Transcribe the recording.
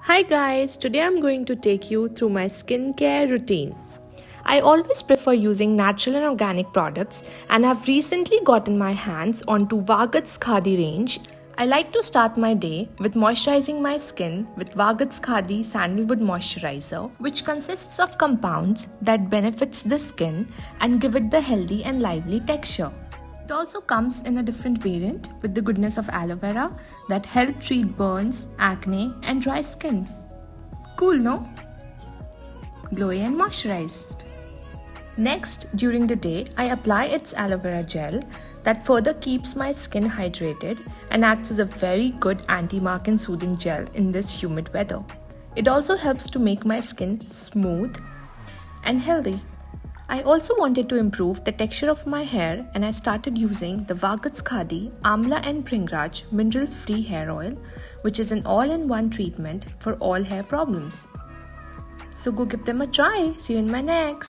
Hi guys, today I'm going to take you through my skincare routine. I always prefer using natural and organic products and have recently gotten my hands onto Vagad's Khadi range. I like to start my day with moisturizing my skin with Vagad's Khadi Sandalwood Moisturiser, which consists of compounds that benefits the skin and give it the healthy and lively texture. It also comes in a different variant with the goodness of aloe vera that help treat burns, acne and dry skin. Cool, no? Glowy and moisturized. Next, during the day, I apply its aloe vera gel that further keeps my skin hydrated and acts as a very good anti-mark and soothing gel in this humid weather. It also helps to make my skin smooth and healthy. I also wanted to improve the texture of my hair and I started using the Vagad's Khadi Amla Bhringraj mineral-free hair oil, which is an all-in-one treatment for all hair problems. So go give them a try. See you in my next.